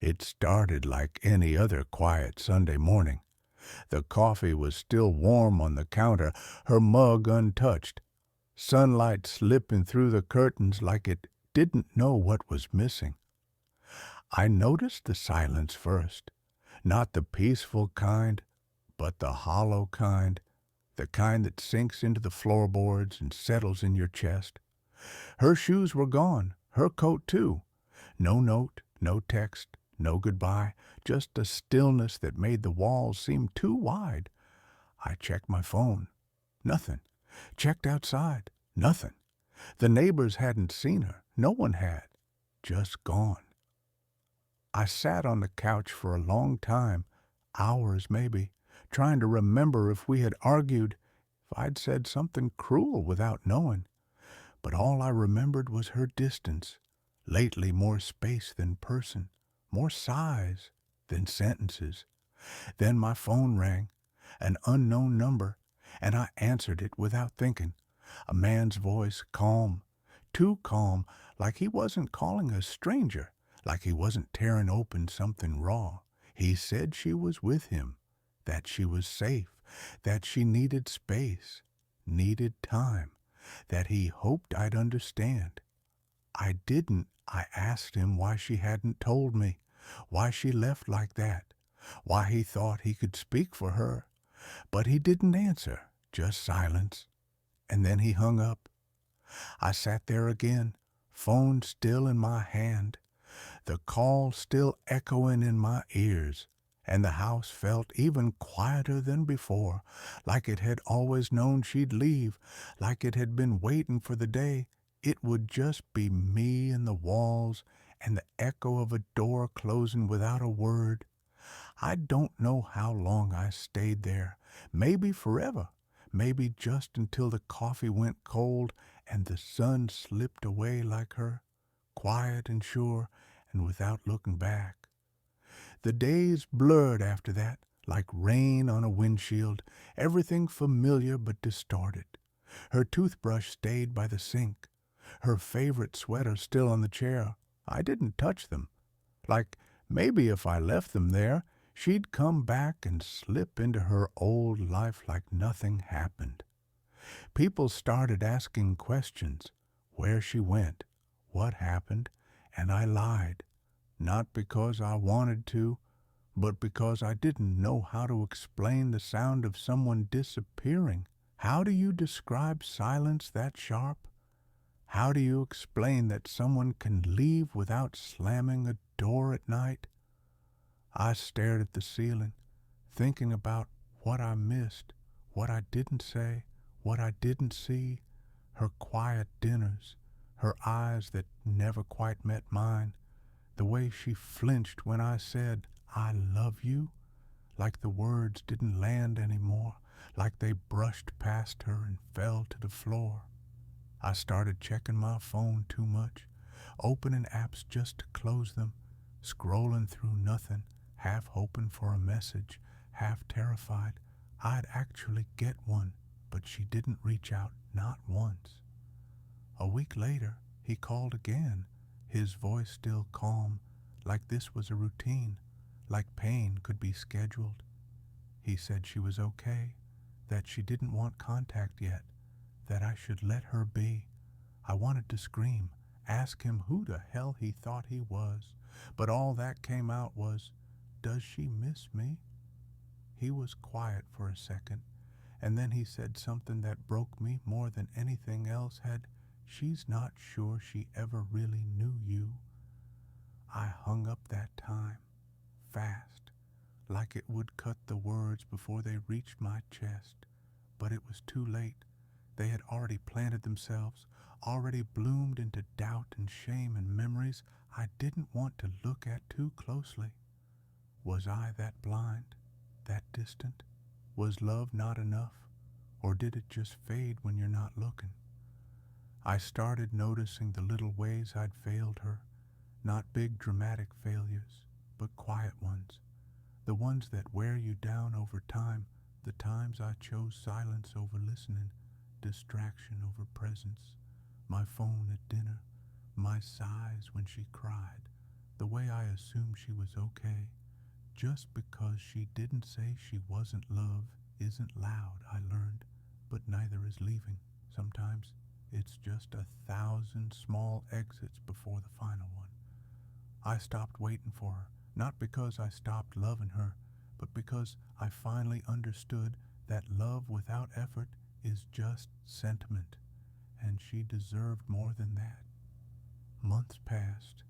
It started like any other quiet Sunday morning. The coffee was still warm on the counter, her mug untouched, sunlight slipping through the curtains like it didn't know what was missing. I noticed the silence first, not the peaceful kind, but the hollow kind, the kind that sinks into the floorboards and settles in your chest. Her shoes were gone, her coat too. No note, no text, no goodbye, just a stillness that made the walls seem too wide. I checked my phone. Nothing. Checked outside. Nothing. The neighbors hadn't seen her. No one had. Just gone. I sat on the couch for a long time, hours maybe, trying to remember if we had argued, if I'd said something cruel without knowing. But all I remembered was her distance, lately more space than person, more sighs than sentences. Then my phone rang, an unknown number, and I answered it without thinking. A man's voice, calm, too calm, like he wasn't calling a stranger, like he wasn't tearing open something raw. He said she was with him, that she was safe, that she needed space, needed time, that he hoped I'd understand. I didn't. I asked him why she hadn't told me, why she left like that, why he thought he could speak for her. But he didn't answer, just silence. And then he hung up. I sat there again, phone still in my hand, the call still echoing in my ears, and the house felt even quieter than before, like it had always known she'd leave, like it had been waiting for the day it would just be me and the walls and the echo of a door closing without a word. I don't know how long I stayed there, maybe forever, maybe just until the coffee went cold and the sun slipped away like her, quiet and sure and without looking back. The days blurred after that, like rain on a windshield, everything familiar but distorted. Her toothbrush stayed by the sink, her favorite sweater still on the chair. I didn't touch them. Like maybe if I left them there, she'd come back and slip into her old life like nothing happened. People started asking questions, where she went, what happened, and I lied, not because I wanted to, but because I didn't know how to explain the sound of someone disappearing. How do you describe silence that sharp? How do you explain that someone can leave without slamming a door at night? I stared at the ceiling, thinking about what I missed, what I didn't say, what I didn't see, her quiet dinners, her eyes that never quite met mine, the way she flinched when I said, I love you, like the words didn't land anymore, like they brushed past her and fell to the floor. I started checking my phone too much, opening apps just to close them, scrolling through nothing, half hoping for a message, half terrified I'd actually get one, but she didn't reach out, not once. A week later, he called again, his voice still calm, like this was a routine, like pain could be scheduled. He said she was okay, that she didn't want contact yet, that I should let her be. I wanted to scream, ask him who the hell he thought he was, but all that came out was, does she miss me? He was quiet for a second, and then he said something that broke me more than anything else had. She's not sure she ever really knew you. I hung up that time, fast, like it would cut the words before they reached my chest. But it was too late. They had already planted themselves, already bloomed into doubt and shame and memories I didn't want to look at too closely. Was I that blind, that distant? Was love not enough? Or did it just fade when you're not looking? I started noticing the little ways I'd failed her, not big dramatic failures, but quiet ones, the ones that wear you down over time, the times I chose silence over listening, distraction over presence, my phone at dinner, my sighs when she cried, the way I assumed she was okay. Just because she didn't say she wasn't love isn't loud, I learned, but neither is leaving. Sometimes it's just 1,000 small exits before the final one. I stopped waiting for her, not because I stopped loving her, but because I finally understood that love without effort is just sentiment, and she deserved more than that. Months passed.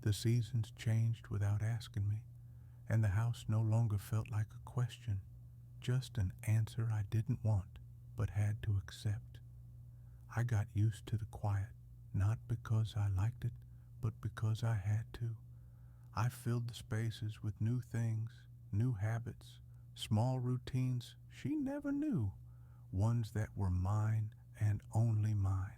The seasons changed without asking me, and the house no longer felt like a question, just an answer I didn't want, but had to accept. I got used to the quiet, not because I liked it, but because I had to. I filled the spaces with new things, new habits, small routines she never knew, ones that were mine and only mine.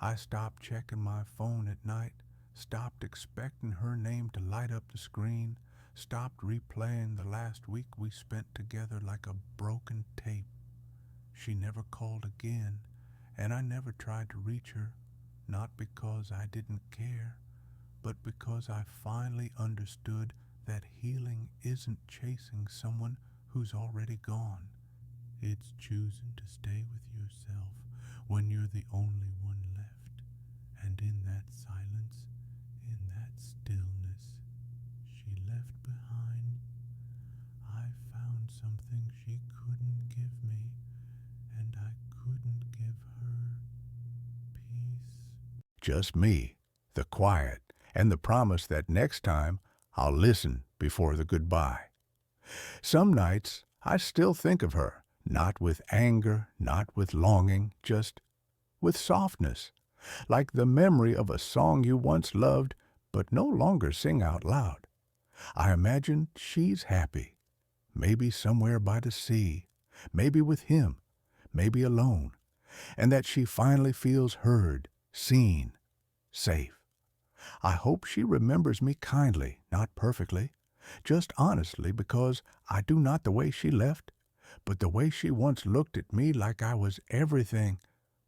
I stopped checking my phone at night, stopped expecting her name to light up the screen, stopped replaying the last week we spent together like a broken tape. She never called again, and I never tried to reach her, not because I didn't care, but because I finally understood that healing isn't chasing someone who's already gone. It's choosing to stay with yourself when you're the only one left. And in that silence, in that stillness she left behind, I found something she couldn't give me, and I couldn't give her peace. Just me, the quiet, and the promise that next time I'll listen before the goodbye. Some nights I still think of her, not with anger, not with longing, just with softness, like the memory of a song you once loved but no longer sing out loud. I imagine she's happy, maybe somewhere by the sea, maybe with him, maybe alone, and that she finally feels heard, seen, safe. I hope she remembers me kindly, not perfectly, just honestly, because I do not the way she left, but the way she once looked at me like I was everything,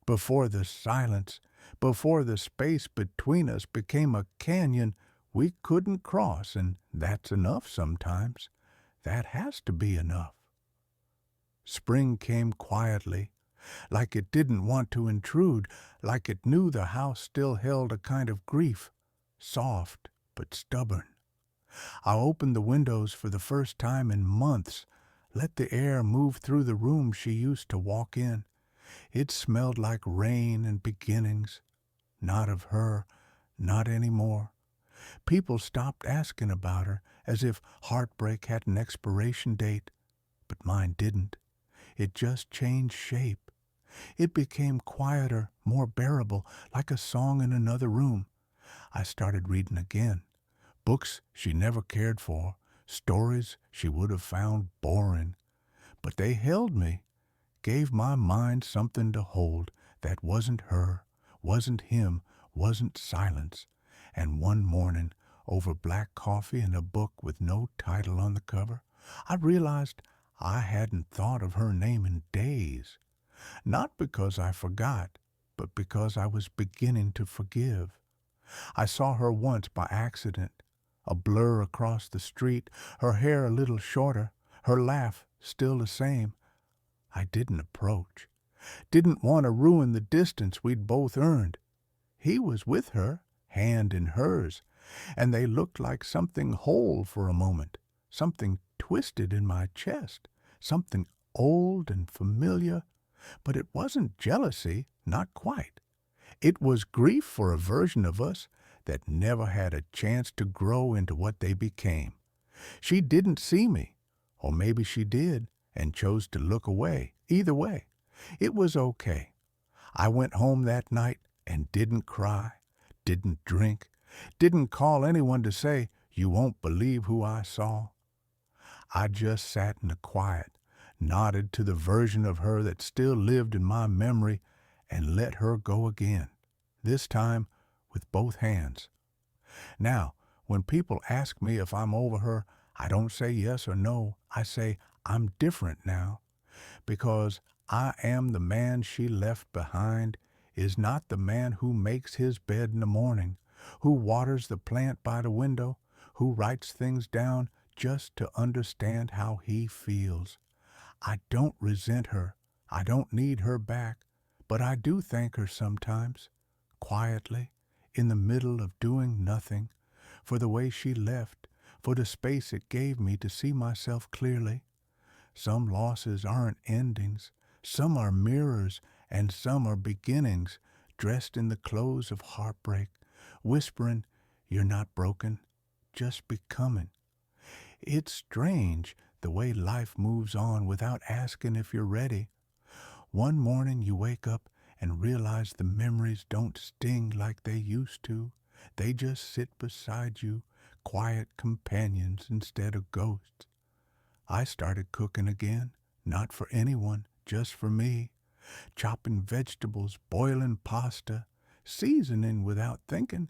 before the silence, before the space between us became a canyon we couldn't cross, and that's enough sometimes. That has to be enough. Spring came quietly, like it didn't want to intrude, like it knew the house still held a kind of grief, soft but stubborn. I opened the windows for the first time in months, let the air move through the room she used to walk in. It smelled like rain and beginnings, not of her, not anymore. People stopped asking about her, as if heartbreak had an expiration date, but mine didn't. It just changed shape. It became quieter, more bearable, like a song in another room. I started reading again. Books she never cared for, stories she would have found boring. But they held me, gave my mind something to hold that wasn't her, wasn't him, wasn't silence. And one morning, over black coffee and a book with no title on the cover, I realized I hadn't thought of her name in days. Not because I forgot, but because I was beginning to forgive. I saw her once by accident, a blur across the street, her hair a little shorter, her laugh still the same. I didn't approach, didn't want to ruin the distance we'd both earned. He was with her, hand in hers, and they looked like something whole for a moment, something twisted in my chest, something old and familiar, but it wasn't jealousy, not quite. It was grief for a version of us that never had a chance to grow into what they became. She didn't see me, or maybe she did and chose to look away. Either way, it was okay. I went home that night and didn't cry, didn't drink, didn't call anyone to say, "You won't believe who I saw." I just sat in the quiet, nodded to the version of her that still lived in my memory, and let her go again, this time with both hands. Now, when people ask me if I'm over her, I don't say yes or no. I say I'm different now, because I am the man she left behind, is not the man who makes his bed in the morning, who waters the plant by the window, who writes things down just to understand how he feels. I don't resent her. I don't need her back, but I do thank her sometimes, quietly, in the middle of doing nothing, for the way she left, for the space it gave me to see myself clearly. Some losses aren't endings, some are mirrors, and some are beginnings, dressed in the clothes of heartbreak, whispering, "You're not broken, just becoming." It's strange the way life moves on without asking if you're ready. One morning you wake up and realize the memories don't sting like they used to. They just sit beside you, quiet companions instead of ghosts. I started cooking again, not for anyone, just for me. Chopping vegetables, boiling pasta, seasoning without thinking.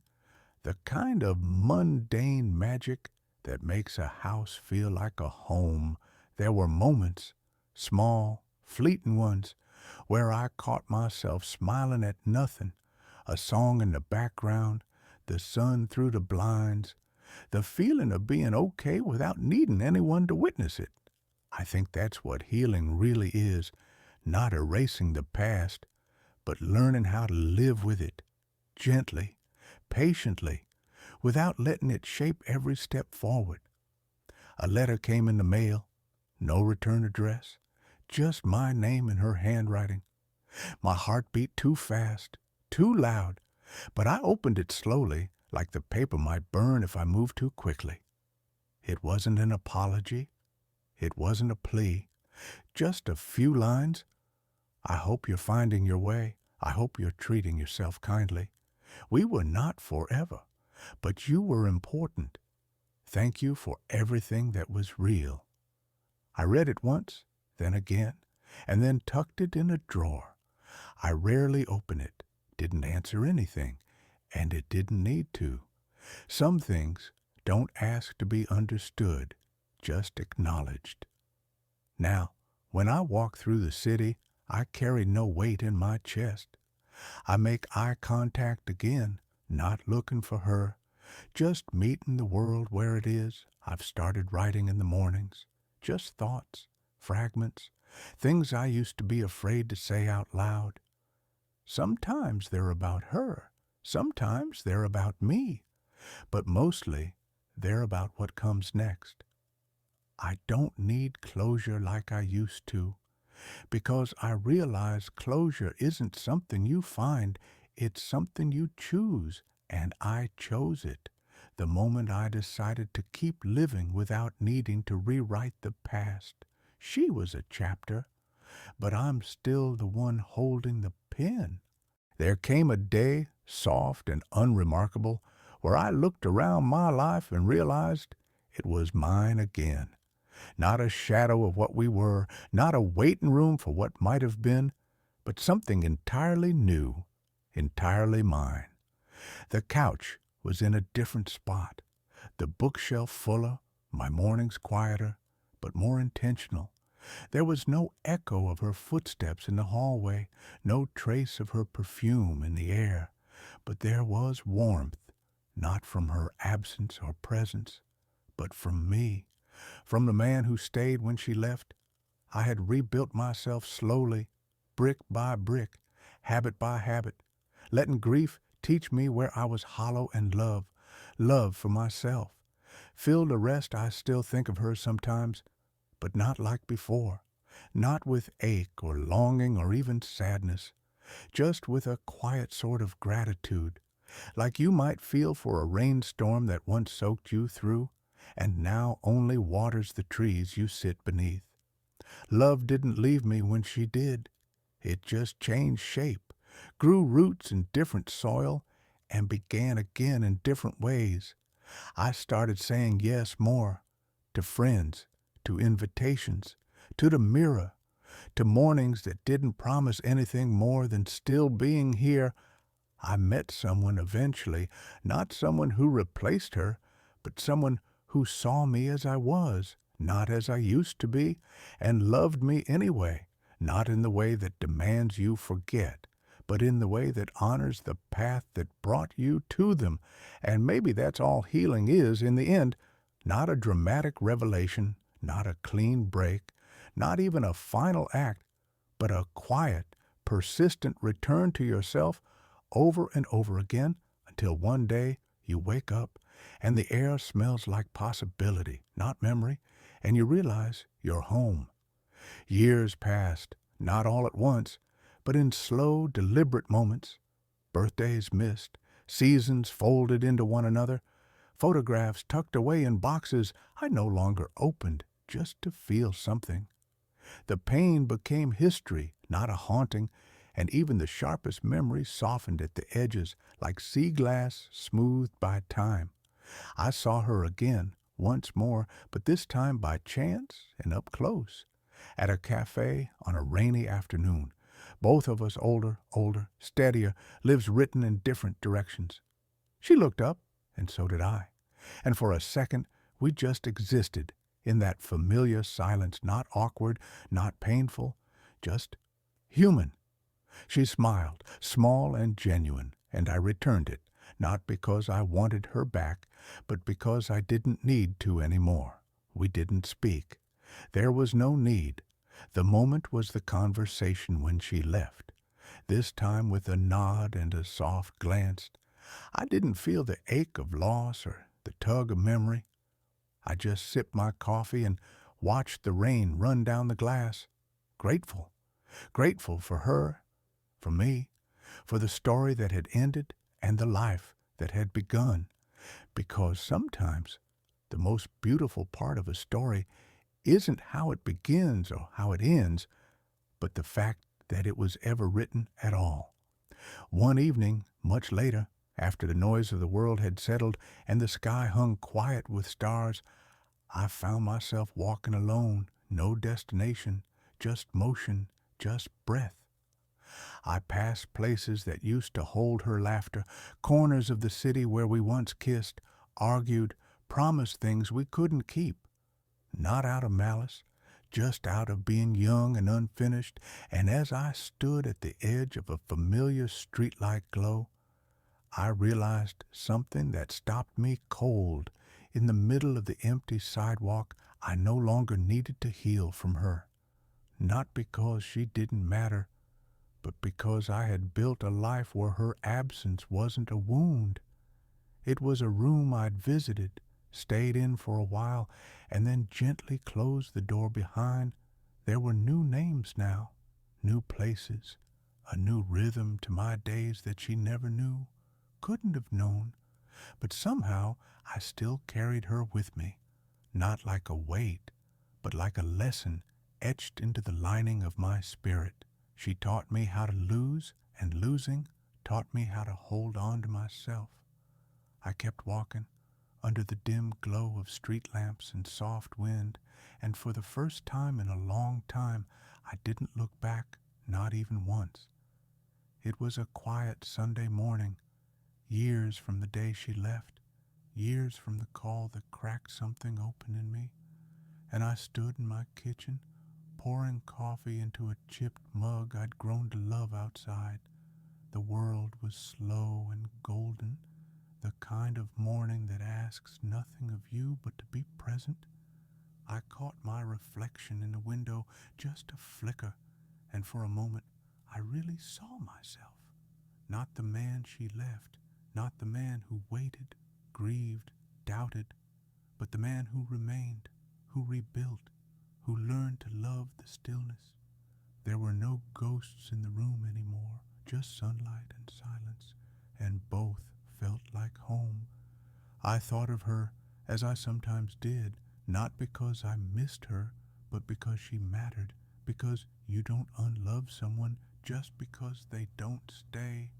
The kind of mundane magic that makes a house feel like a home. There were moments, small, fleeting ones, where I caught myself smiling at nothing. A song in the background, the sun through the blinds, the feeling of being okay without needing anyone to witness it. I think that's what healing really is, not erasing the past, but learning how to live with it, gently, patiently, without letting it shape every step forward. A letter came in the mail, no return address, just my name in her handwriting. My heart beat too fast, too loud, but I opened it slowly, like the paper might burn if I moved too quickly. It wasn't an apology. It wasn't a plea. Just a few lines. "I hope you're finding your way. I hope you're treating yourself kindly. We were not forever, but you were important. Thank you for everything that was real." I read it once, then again, and then tucked it in a drawer. I rarely open it, didn't answer anything, and it didn't need to. Some things don't ask to be understood, just acknowledged. Now, when I walk through the city, I carry no weight in my chest. I make eye contact again, not looking for her, just meeting the world where it is. I've started writing in the mornings, just thoughts, fragments, things I used to be afraid to say out loud. Sometimes they're about her, sometimes they're about me, but mostly they're about what comes next. I don't need closure like I used to, because I realize closure isn't something you find, it's something you choose, and I chose it the moment I decided to keep living without needing to rewrite the past. She was a chapter, but I'm still the one holding the pen. There came a day, soft and unremarkable, where I looked around my life and realized it was mine again. Not a shadow of what we were, not a waiting room for what might have been, but something entirely new, entirely mine. The couch was in a different spot, the bookshelf fuller, my mornings quieter, but more intentional. There was no echo of her footsteps in the hallway, no trace of her perfume in the air, but there was warmth, not from her absence or presence, but from me, from the man who stayed when she left. I had rebuilt myself slowly, brick by brick, habit by habit, letting grief teach me where I was hollow and love for myself. Filled the rest, I still think of her sometimes, but not like before, not with ache or longing or even sadness, just with a quiet sort of gratitude, like you might feel for a rainstorm that once soaked you through and now only waters the trees you sit beneath. Love didn't leave me when she did. It just changed shape, grew roots in different soil, and began again in different ways. I started saying yes more, to friends, to invitations, to the mirror, to mornings that didn't promise anything more than still being here. I met someone eventually, not someone who replaced her, but someone who saw me as I was, not as I used to be, and loved me anyway, not in the way that demands you forget, but in the way that honors the path that brought you to them. And maybe that's all healing is in the end. Not a dramatic revelation, not a clean break, not even a final act, but a quiet, persistent return to yourself over and over again until one day you wake up and the air smells like possibility, not memory, and you realize you're home. Years passed, not all at once, but in slow, deliberate moments. Birthdays missed, seasons folded into one another, photographs tucked away in boxes I no longer opened just to feel something. The pain became history, not a haunting, and even the sharpest memories softened at the edges like sea glass smoothed by time. I saw her again, once more, but this time by chance and up close, at a cafe on a rainy afternoon. Both of us older, steadier, lives written in different directions. She looked up, and so did I. And for a second, we just existed in that familiar silence, not awkward, not painful, just human. She smiled, small and genuine, and I returned it, not because I wanted her back, but because I didn't need to anymore. We didn't speak. There was no need. The moment was the conversation when she left, this time with a nod and a soft glance. I didn't feel the ache of loss or the tug of memory. I just sipped my coffee and watched the rain run down the glass, grateful. Grateful for her, for me, for the story that had ended and the life that had begun. Because sometimes the most beautiful part of a story isn't how it begins or how it ends, but the fact that it was ever written at all. One evening, much later, after the noise of the world had settled and the sky hung quiet with stars, I found myself walking alone, no destination, just motion, just breath. I passed places that used to hold her laughter, corners of the city where we once kissed, argued, promised things we couldn't keep. Not out of malice, just out of being young and unfinished, and as I stood at the edge of a familiar streetlight glow, I realized something that stopped me cold. In the middle of the empty sidewalk, I no longer needed to heal from her. Not because she didn't matter, but because I had built a life where her absence wasn't a wound. It was a room I'd visited, stayed in for a while, and then gently closed the door behind. There were new names now, new places, a new rhythm to my days that she never knew, couldn't have known. But somehow I still carried her with me, not like a weight, but like a lesson etched into the lining of my spirit. She taught me how to lose, and losing taught me how to hold on to myself. I kept walking, under the dim glow of street lamps and soft wind, and for the first time in a long time I didn't look back, not even once. It was a quiet Sunday morning, years from the day she left, years from the call that cracked something open in me, and I stood in my kitchen, pouring coffee into a chipped mug I'd grown to love outside. The world was slow and golden, the kind of morning that asks nothing of you but to be present. I caught my reflection in the window, just a flicker, and for a moment I really saw myself. Not the man she left, not the man who waited, grieved, doubted, but the man who remained, who rebuilt, who learned to love the stillness. There were no ghosts in the room anymore, just sunlight and silence, and both felt like home. I thought of her, as I sometimes did, not because I missed her, but because she mattered, because you don't unlove someone just because they don't stay.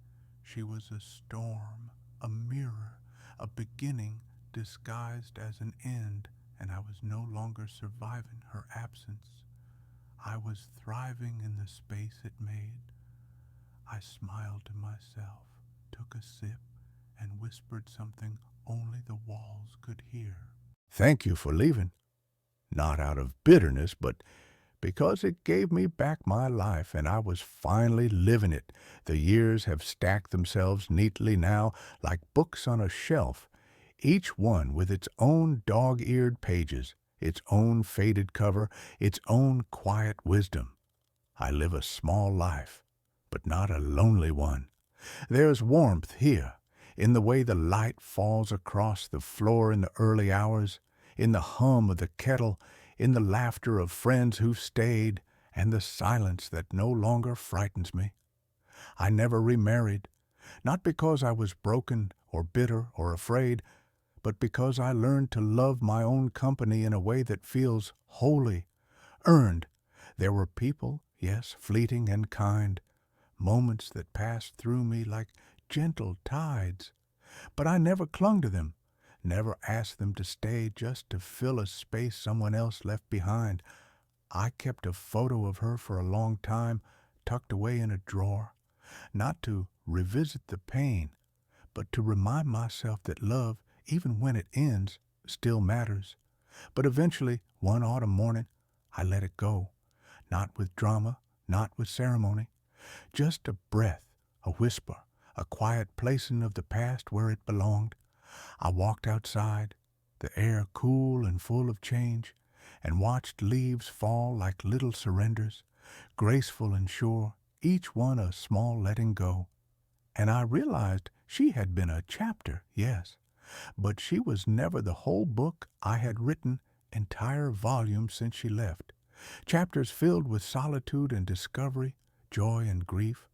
She was a storm, a mirror, a beginning disguised as an end, and I was no longer surviving her absence. I was thriving in the space it made. I smiled to myself, took a sip, and whispered something only the walls could hear. Thank you for leaving. Not out of bitterness, but Because it gave me back my life and I was finally living it. The years have stacked themselves neatly now like books on a shelf, each one with its own dog-eared pages, its own faded cover, its own quiet wisdom. I live a small life, but not a lonely one. There's warmth here, in the way the light falls across the floor in the early hours, in the hum of the kettle, in the laughter of friends who've stayed, and the silence that no longer frightens me. I never remarried, not because I was broken or bitter or afraid, but because I learned to love my own company in a way that feels holy, earned. There were people, yes, fleeting and kind, moments that passed through me like gentle tides, but I never clung to them, never asked them to stay just to fill a space someone else left behind. I kept a photo of her for a long time, tucked away in a drawer, not to revisit the pain, but to remind myself that love, even when it ends, still matters. But eventually, one autumn morning, I let it go, not with drama, not with ceremony, just a breath, a whisper, a quiet placing of the past where it belonged. I walked outside, the air cool and full of change, and watched leaves fall like little surrenders, graceful and sure, each one a small letting go. And I realized she had been a chapter, yes, but she was never the whole book I had written, entire volumes since she left. Chapters filled with solitude and discovery, joy and grief,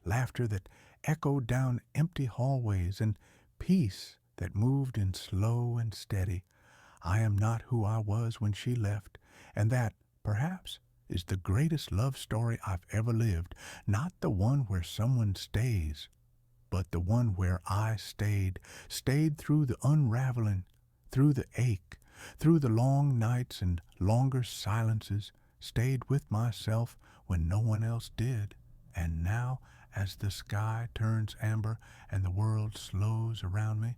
laughter that echoed down empty hallways, and peace that moved in slow and steady. I am not who I was when she left, and that, perhaps, is the greatest love story I've ever lived, not the one where someone stays, but the one where I stayed through the unraveling, through the ache, through the long nights and longer silences, stayed with myself when no one else did. And now, as the sky turns amber and the world slows around me,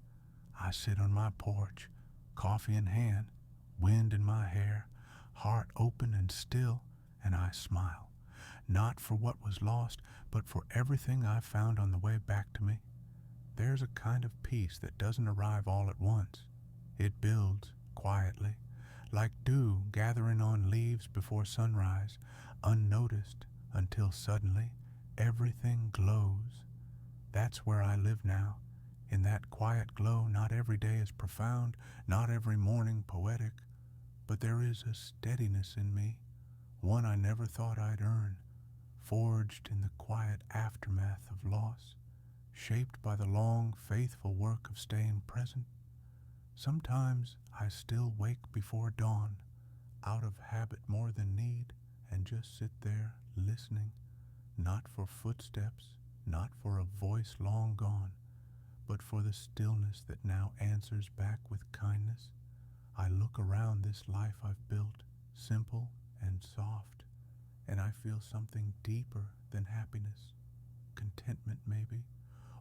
I sit on my porch, coffee in hand, wind in my hair, heart open and still, and I smile, not for what was lost, but for everything I found on the way back to me. There's a kind of peace that doesn't arrive all at once. It builds quietly, like dew gathering on leaves before sunrise, unnoticed until suddenly everything glows. That's where I live now, in that quiet glow. Not every day is profound, not every morning poetic, but there is a steadiness in me, one I never thought I'd earn, forged in the quiet aftermath of loss, shaped by the long, faithful work of staying present. Sometimes I still wake before dawn, out of habit more than need, and just sit there listening, not for footsteps, not for a voice long gone, but for the stillness that now answers back with kindness. I look around this life I've built, simple and soft, and I feel something deeper than happiness, contentment maybe,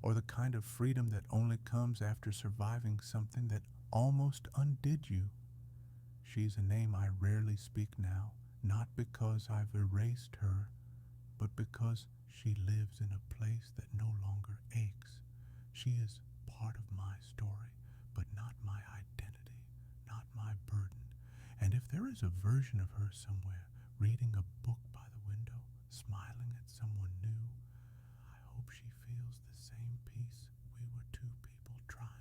or the kind of freedom that only comes after surviving something that almost undid you. She's a name I rarely speak now, not because I've erased her, but because she lives in a place that no longer aches. She is part of my story, but not my identity, not my burden. And if there is a version of her somewhere, reading a book by the window, smiling at someone new, I hope she feels the same peace we were two people trying